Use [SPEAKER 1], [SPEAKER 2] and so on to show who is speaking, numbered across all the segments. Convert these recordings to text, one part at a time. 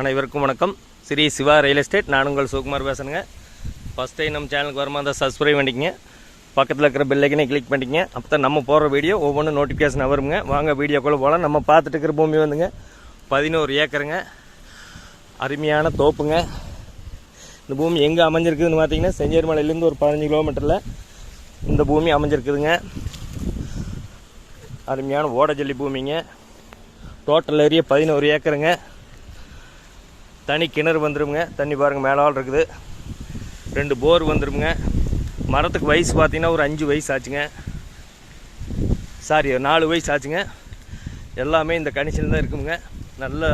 [SPEAKER 1] அனைவருக்கும் வணக்கம். Sri Siva real estate. நான் உங்கள் சுகுமார் பேசுகிறேங்க. ஃபஸ்ட் டைம் நம்ம சேனலுக்கு வருமா இருந்தால் சப்ஸ்கிரைப் பண்ணிக்கங்க. பக்கத்தில் இருக்கிற பெல்லைக்கனே கிளிக் பண்ணிக்கங்க. அப்போ தான் நம்ம போடுற வீடியோ ஒவ்வொன்றும் நோட்டிஃபிகேஷன் வருங்க. வாங்க வீடியோக்குள்ளே போகலாம். நம்ம பார்த்துட்டு இருக்கிற பூமி வந்துங்க 11 ஏக்கருங்க. அருமையான தோப்புங்க. இந்த பூமி எங்கே அமைஞ்சிருக்குதுன்னு பார்த்தீங்கன்னா செஞ்சேரிமலையிலேருந்து ஒரு 15 கிலோமீட்டரில் இந்த பூமி அமைஞ்சிருக்குதுங்க. அருமையான ஓடஜல்லி பூமிங்க. Total area 11 ஏக்கருங்க. தனி கிணறு வந்துடுங்க. தண்ணி பாருங்கள் மேலால் இருக்குது. 2 போர் வந்துடுங்க. மரத்துக்கு வயசு பார்த்தீங்கன்னா ஒரு 5 வயசு ஆச்சுங்க. சாரி 4 வயசு ஆச்சுங்க. எல்லாமே இந்த கணிச்சில் தான் இருக்குங்க. நல்ல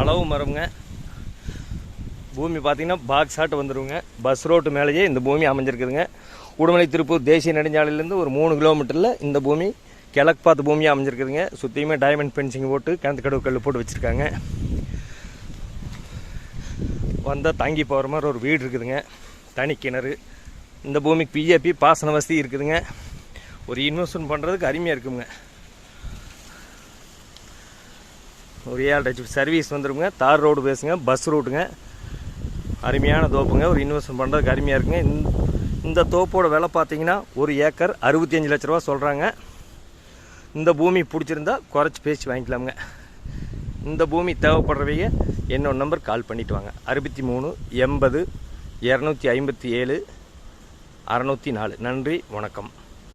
[SPEAKER 1] அளவு மரம்ங்க. பூமி பார்த்தீங்கன்னா பாக்ஸ் ஆட்டு வந்துடுங்க. பஸ் ரோட்டு மேலேயே இந்த பூமி அமைஞ்சிருக்குதுங்க. உடுமலை திருப்பூர் தேசிய நெடுஞ்சாலையிலேருந்து ஒரு 3 கிலோமீட்டரில் இந்த பூமி கிழக்கு பார்த்து பூமியாக அமைஞ்சிருக்குதுங்க. சுற்றியுமே டைமண்ட் ஃபென்சிங் போட்டு கிணத்துக்கடவு கல் போட்டு வச்சுருக்காங்க. வந்தால் தங்கி போகிற மாதிரி ஒரு வீடு இருக்குதுங்க. தனி கிணறு. இந்த பூமிக்கு பிஏபி பாசன வசதி இருக்குதுங்க. ஒரு இன்வெஸ்ட்மெண்ட் பண்ணுறதுக்கு அருமையாக இருக்குங்க. ஒரு 7 சர்வீஸ் வந்துடுங்க. தார் ரோடு பேசுங்க. பஸ் ரூட்டுங்க. அருமையான தோப்புங்க. ஒரு இன்வெஸ்ட்மெண்ட் பண்ணுறதுக்கு அருமையாக இருக்குங்க. இந்த தோப்போட விலை பார்த்தீங்கன்னா ஒரு ஏக்கர் 65 லட்ச ரூபா சொல்கிறாங்க. இந்த பூமி பிடிச்சிருந்தா குறைச்சி பேசி வாங்கிக்கலாமுங்க. இந்த பூமி தேவைப்படுறவங்க என்னோட நம்பர் கால் பண்ணிவிட்டு வாங்க. 63 80 257 604. நன்றி, வணக்கம்.